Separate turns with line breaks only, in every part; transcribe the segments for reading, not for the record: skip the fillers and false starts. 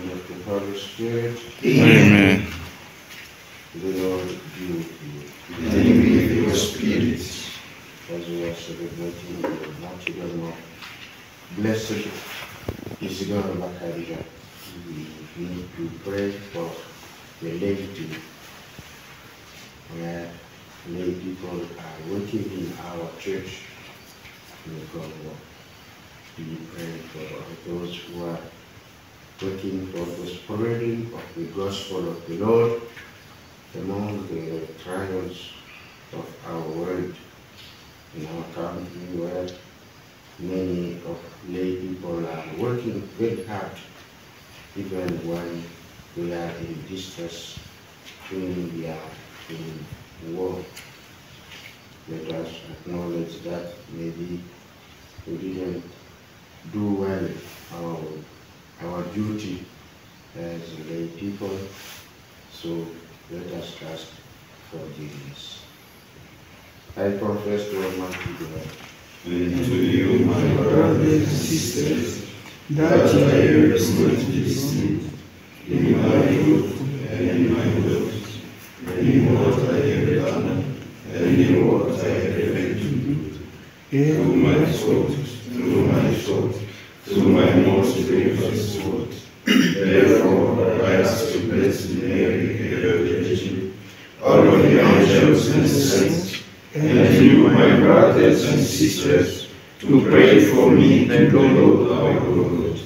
and of the Holy Spirit.
Amen.
The Lord be with you.
And with your spirit.
As we are celebrating the martyrdom of Blessed Isidore Bakaria, we need to pray for the laity, where lay people are working in our church. May God be praying for those who are working for the spreading of the gospel of the Lord among the trials of our world, in our country, where many of lay people are working very hard, even when we are in distress, when we are in war. Let us acknowledge that maybe we didn't do well our duty as lay people, so let us ask forgiveness. I confess to Almighty God
And to you, my brothers and sisters, that I have greatly sinned in my thought and in my words, and in what I have done, and in what I have failed to do, through my thought, through my most grievous fault. Therefore, I ask you, Blessed Mary, ever Virgin, all of the angels and saints, and you, my brothers and sisters, to pray for me to the Lord our God.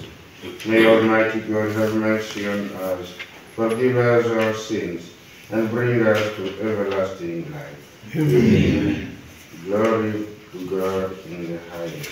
May Almighty God have mercy on us, forgive us our sins, and bring us to everlasting life.
Amen.
Glory to God in the highest.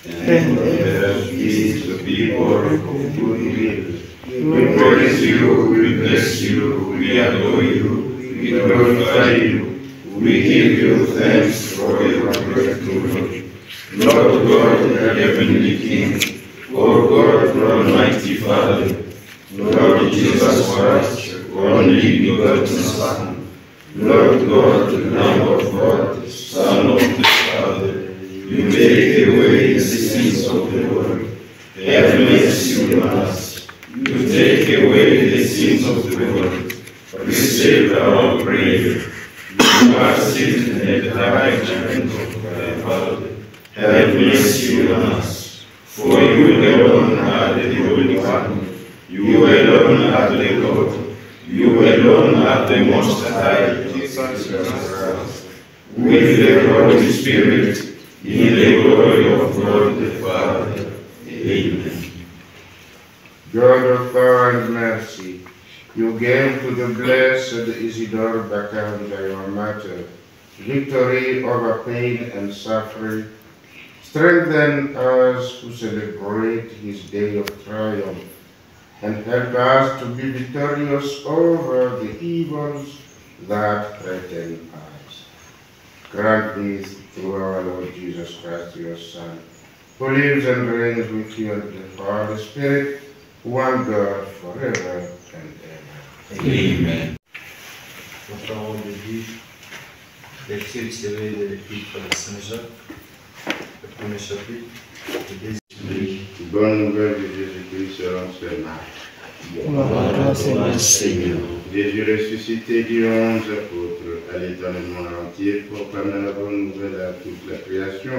And on earth peace to people of good will. We praise you, we bless you, we adore you, we glorify you, we give you thanks for your great glory. Lord God, heavenly King, O God, Almighty Father, Lord Jesus Christ, only begotten Son, Lord God, Lamb of God, Son of the Father, you take away the sins of the world. Have mercy on us. You take away the sins of the world. Receive our prayer. You are seated at the right hand of the Father. Have mercy on us. For you alone are the Holy One. You alone are the God. You alone are the Most High, Jesus Christ. With the Holy Spirit, in the glory of God the Father. Amen.
God of power and mercy, you gave to the blessed Isidore Bakanda, your martyr, victory over pain and suffering. Strengthen us to celebrate his day of triumph, and help us to be victorious over the evils that threaten us. Grant this through our Lord Jesus Christ, your Son, who lives and reigns with you and the Holy Spirit, one God, forever and ever.
Amen.
La parole de Dieu, lecture tirée de l'Épître de Saint Jacques, le premier chapitre, le deuxième.
Bonne nouvelle de Jésus-Christ selon ce Marc.
Gloire au Seigneur.
Jésus ressuscité dit aux 11 apôtres, allez dans le monde entier, proclamer la bonne nouvelle à toute la création.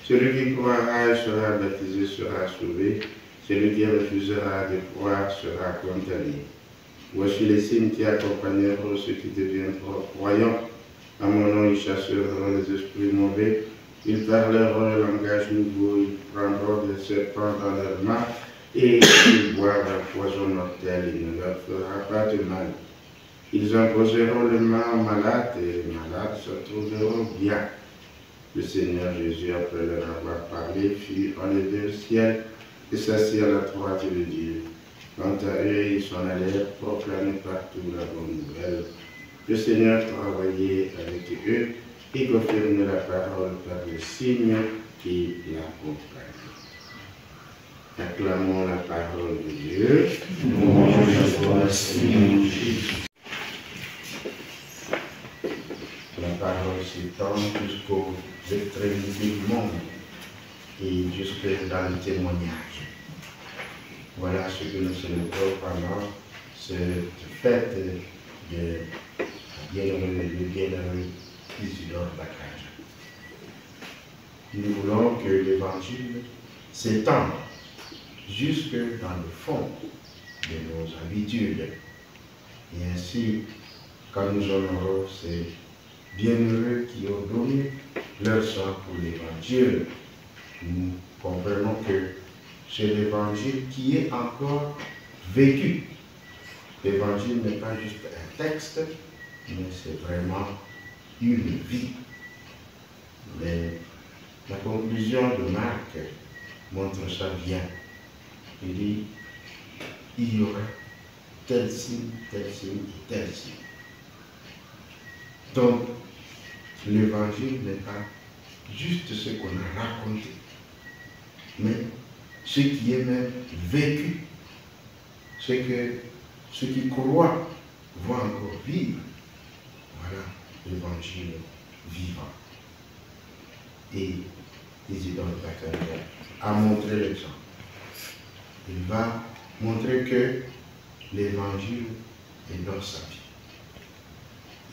Celui qui croira et sera baptisé sera sauvé, celui qui refusera de croire sera condamné. Voici les signes qui accompagneront ceux qui deviendront croyants. À mon nom, ils chasseront les esprits mauvais, ils parleront un langage nouveau, ils prendront des serpents dans leurs mains, et ils boivent un poison mortel, il ne leur fera pas de mal. Ils imposeront les mains aux malades, et les malades se trouveront bien. Le Seigneur Jésus, après leur avoir parlé, fut enlevé au ciel et s'assit à la droite de Dieu. Quant à eux, ils s'en allèrent proclamer partout la bonne nouvelle. Le Seigneur travaillait avec eux et confirmait la parole par les signes qui l'accompagnent. Acclamons la parole de Dieu.
Louange à toi, Seigneur Jésus.
La parole s'étend jusqu'aux extrémités du monde et jusque dans le témoignage. voilà ce que nous célébrons pendant cette fête de bienheureux Isidore Baccarat. Nous voulons que l'Évangile s'étende jusque dans le fond de nos habitudes. Et ainsi, quand nous honorons ces bienheureux qui ont donné leur sang pour l'Évangile, nous comprenons que c'est l'Évangile qui est encore vécu. L'Évangile n'est pas juste un texte, mais c'est vraiment une vie. Mais la conclusion de Marc montre ça bien. Il dit, il y aura tel signe, tel signe et tel signe. Donc, l'Évangile n'est pas juste ce qu'on a raconté, mais ce qui est même vécu, ce que ceux qui croient vont encore vivre. Voilà l'Évangile vivant. Et Isidore Baccarat a montré l'exemple. Il va montrer que l'Évangile est dans sa vie.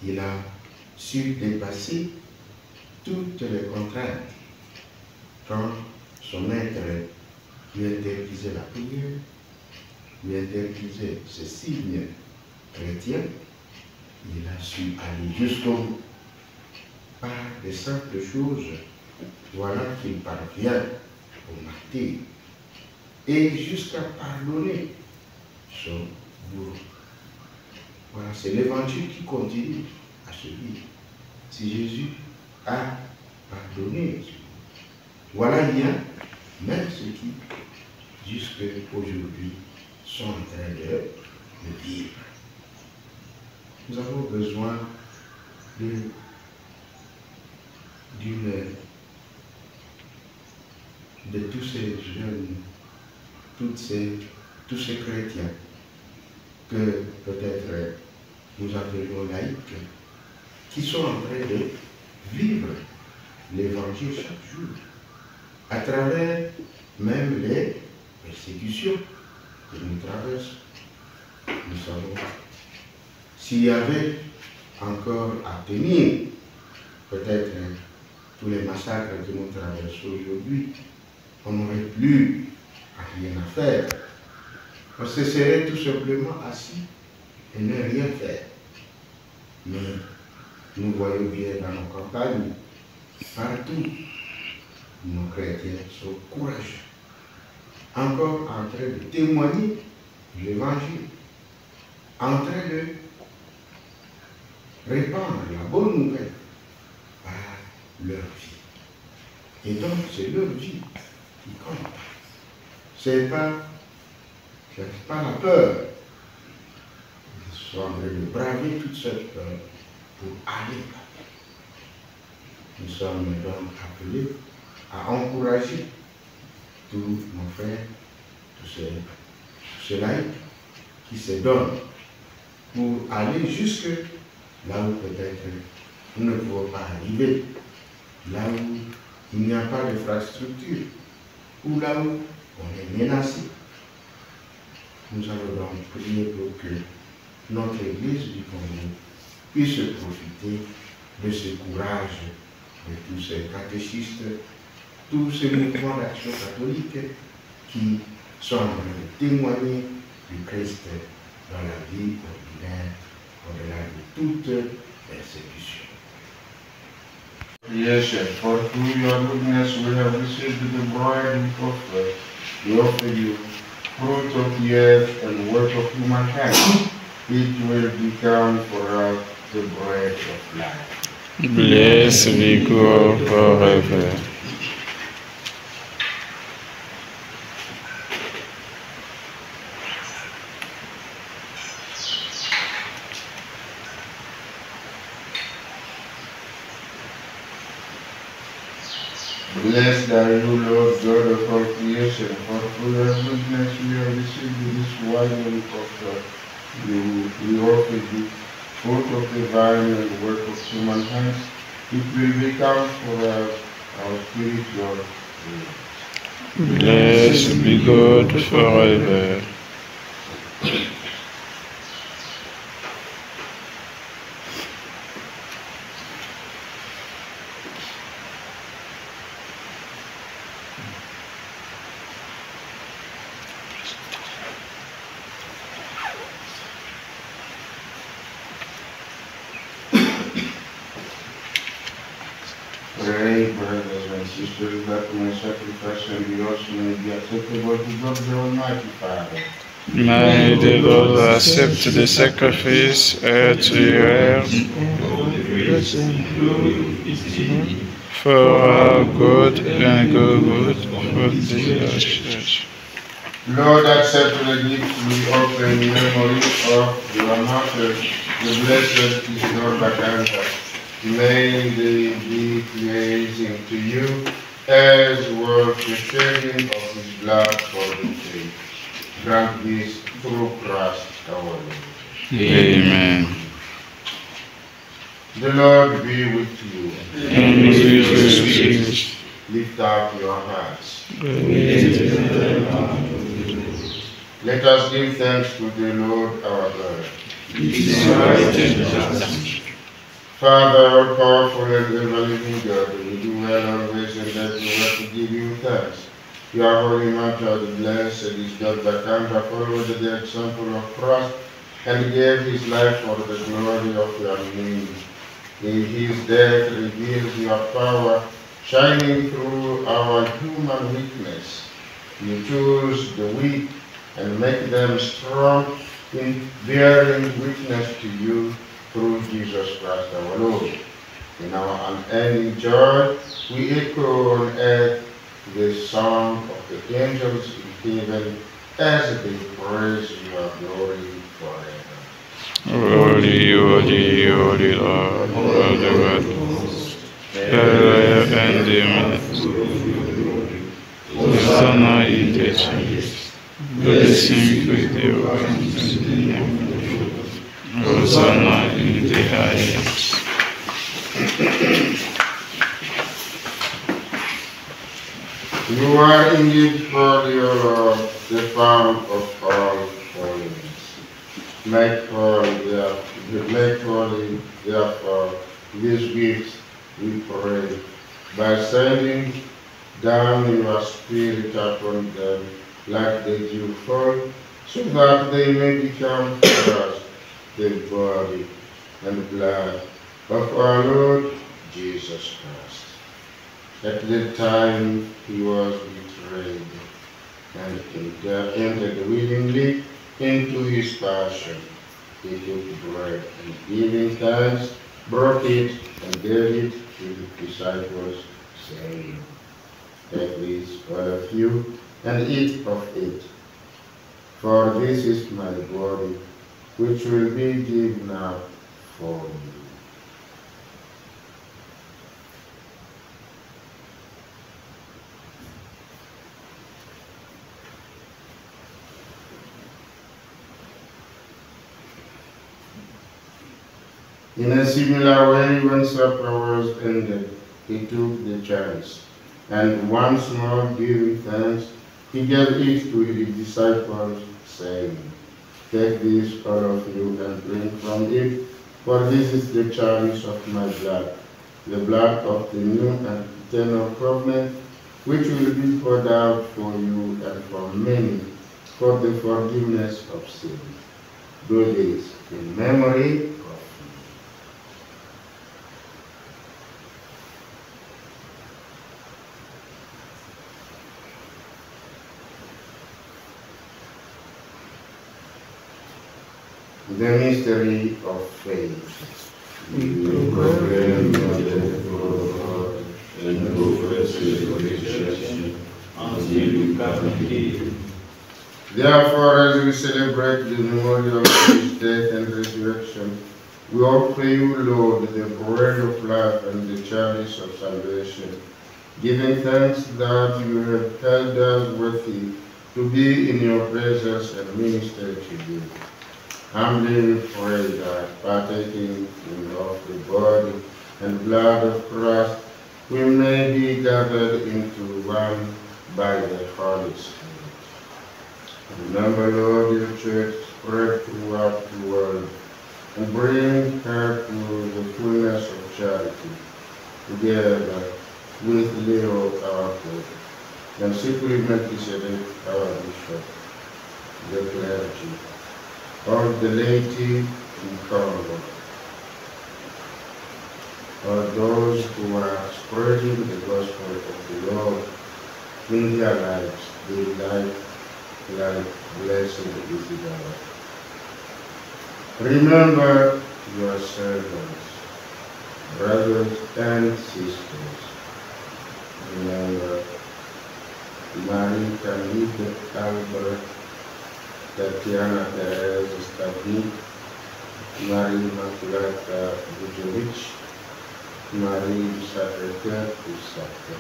Il a su dépasser toutes les contraintes. Quand son maître lui interdisait la prière, lui interdisait ces signes chrétiens, il a su aller jusqu'au bout. Par des simples choses, voilà qu'il parvient au martyr. Et jusqu'à pardonner son bourreau. Voilà, c'est l'Évangile qui continue à se vivre. Si Jésus a pardonné, voilà il y a même ceux qui, jusqu'à aujourd'hui, sont en train de vivre. Nous avons besoin de tous ces jeunes, tous ces chrétiens que peut-être nous appelons laïcs, qui sont en train de vivre l'Évangile chaque jour, à travers même les persécutions que nous traversons. Nous savons, s'il y avait encore à tenir, peut-être tous les massacres que nous traversons aujourd'hui, on n'aurait plus rien à faire. On se serait tout simplement assis et ne rien faire. Mais nous voyons bien dans nos campagnes, partout, nos chrétiens sont courageux, encore en train de témoigner de l'Évangile, en train de répandre la bonne nouvelle par leur vie. Et donc, c'est leur vie qui compte. C'est pas la peur. Ils sont en train de braver toute cette peur pour aller là. Nous sommes donc appelés à encourager tous nos frères, tous ces laïcs qui se donnent pour aller jusque là où peut-être nous ne pouvons pas arriver, là où il n'y a pas d'infrastructure, ou là où on est menacé. Nous allons donc prier pour que notre Église du Congo puisse profiter de ce courage de tous ces catéchistes, tous ces mouvements d'action catholique qui sont en train de témoigner du Christ dans la vie ordinaire, au-delà de toute persécution. Yes, for through your goodness we have received the bride and offer. We offer you fruit of the earth and work of humankind. It will become for us the bread of life.
Blessed be God forever.
Blessed are you, Lord God of all creation, for through your goodness we have received this wine and offer. We offer you fruit of the vine and work of human hands. It will become for us our spiritual food.
Blessed be God forever.
Pray, brothers and sisters, that my sacrifice and yours may be acceptable to God the Almighty Father.
May the Lord accept the sacrifice at your for our good and good for the church.
Lord, accept the gift we offer in memory of your martyr, the blessed Isidore Bacanta. May they be pleasing to you as was the shedding of his blood for the faith. Grant this through Christ our Lord.
Amen.
The Lord be with you.
And with your spirit.
Lift up your hearts. Let us give thanks to the Lord our God. Father, all powerful and ever-living God, we do well always and that we want to give you thanks. Your holy martyr, the blessed Isidore Bacanta, followed the example of Christ and gave his life for the glory of your name. In his death reveals your power, shining through our human weakness. You choose the weak and make them strong in bearing witness to you through Jesus Christ our Lord. In our unending joy, we echo on earth the song of the angels in heaven as they praise your glory forever.
Holy, holy, holy Lord, Lord of God, Father and Amen. Hosanna in the highest. Blessing with the ones in the name. Hosanna in the highest.
You are indeed holy, O Lord, the fount of all holiness. Make holy, therefore, these gifts, we pray, by sending down your Spirit upon them like the dew fall, so that they may become for us the body and blood of our Lord Jesus Christ. At the time he was betrayed and entered willingly into his passion, he took bread and giving thanks, broke it and gave it to the disciples, saying, "Take this, all of you, and eat of it. For this is my body, which will be given up for you." In a similar way, when supper was ended, he took the chalice, and once more giving thanks, he gave it to his disciples, saying, "Take this, all of you, and drink from it, for this is the chalice of my blood, the blood of the new and eternal covenant, which will be poured out for you and for many for the forgiveness of sin. Do this in memory of me." The mystery of faith. We proclaim your death, O Lord, and profess your resurrection until you come again. Therefore, as we celebrate the memorial of his death and resurrection, we offer you, Lord, the bread of life and the chalice of salvation, giving thanks that you have held us worthy to be in your presence and minister to you. Humbly we pray that, partaking of the body and blood of Christ, we may be gathered into one by the Holy Spirit. Remember, Lord, your church spread throughout the world, and bring her to the fullness of charity, together with Leo, our Pope, and secretly Melchizedek, our Bishop, the clergy, all the laity in common, all those who are spreading the gospel of the Lord in their lives, they like blessed Isidore. Remember your servants, brothers and sisters. Remember Marie Camille Albert, Tatiana Teresa Stavnik, Marie Immaculata Bujovic, Marie Sacré-Cœur Poussaka,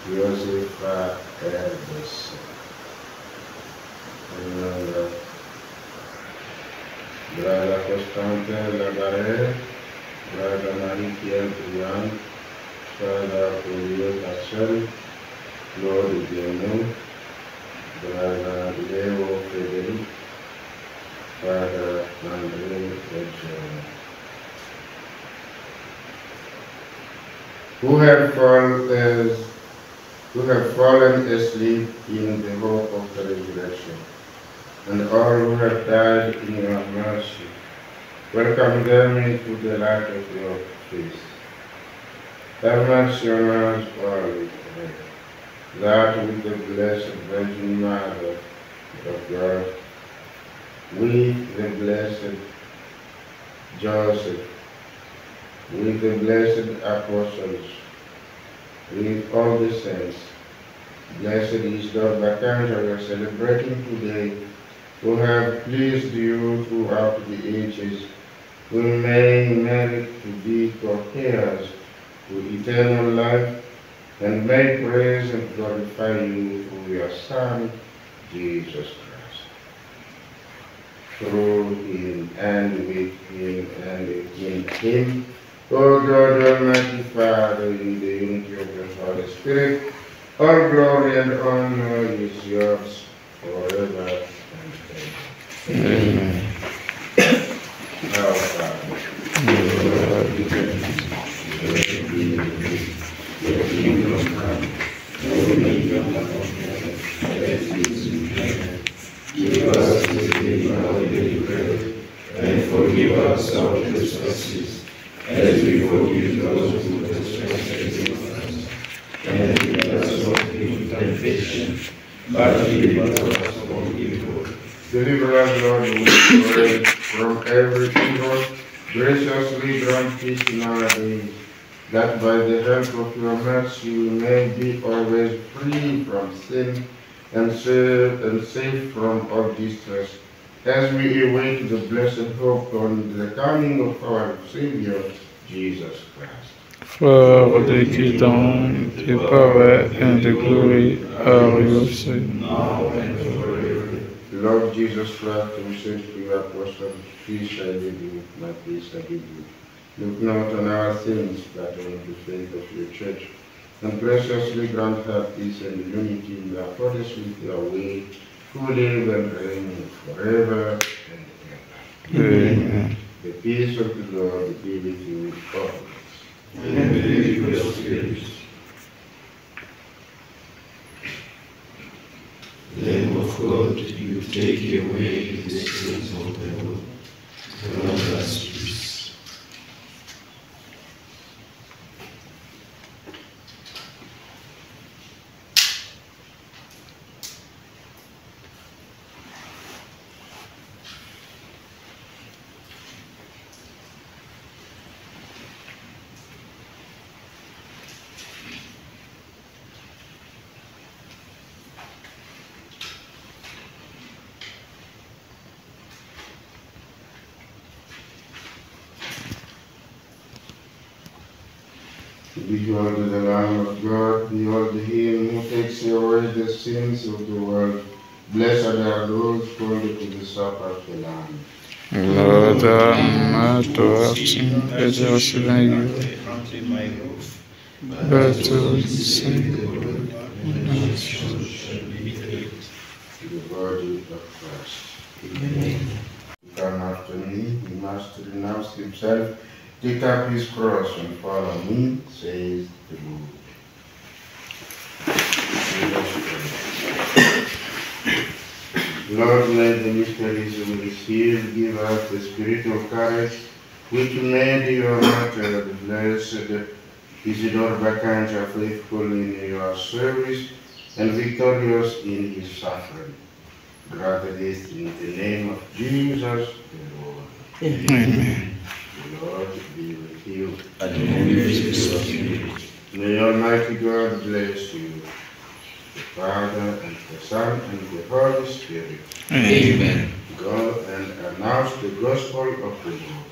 Josefa Herbes. Remember Brother Constantin Labarre, Brother Marie-Pierre Bouillon, Brother Julio Cassel, Claude Guénon, Brother Leo Frédéric, Father André Edgerton, who have fallen asleep in the hope of the resurrection, and all who have died in your mercy. Welcome them into the light of your face. Have mercy on us all, we pray, that with the Blessed Virgin Mother of God, with the Blessed Joseph, with the blessed apostles, with all the saints, blessed is Lord Archangel we are celebrating today, who have pleased you throughout the ages, we may merit to be co-heirs to eternal life, and may praise and glorify you through your Son, Jesus Christ. Through him, and with him, and in him, O God, Almighty Father, in the unity of the Holy Spirit, all glory and honor is yours forever and ever. Amen. Our Father,
give us this day our daily bread, and forgive us our trespasses, as we forgive those who trespass against us. And lead us not into temptation, but deliver us from evil.
deliver us, Lord, we pray, from every evil. Graciously grant peace in our days, that by the help of your mercy we may be always free from sin and safe from all distress, as we await the blessed hope on the coming of our Savior, Jesus Christ.
For the kingdom, the power, and the glory are yours.
Now and forever.
Lord Jesus Christ, who said to your apostles, peace I leave you, my peace I give you. Look not on our sins, but on the faith of your church, and graciously grant her peace and unity in accordance with your will, who live and reign forever and ever.
Amen.
The peace of the Lord be with you always.
And with your spirit. Lamb of God, you take away the sins of the world. Grant us peace.
Behold the Lamb of God, behold him who takes away the sins of the world. Blessed are those called to the supper of the Lamb.
Lord, I'm to have seen better than you, but to sing
to the body of Christ. Come after me, he must renounce himself, take up his cross and follow me, says the Lord. Lord, let the mysteries we receive give us the spiritual courage which made your martyr, the blessed Isidore Bakanja, faithful in your service and victorious in his suffering. Grant this in the name of Jesus the Lord.
Amen.
The Lord be with you.
And with your spirit.
May Almighty God bless you, the Father and the Son and the Holy Spirit.
Amen.
Go and announce the gospel of the Lord.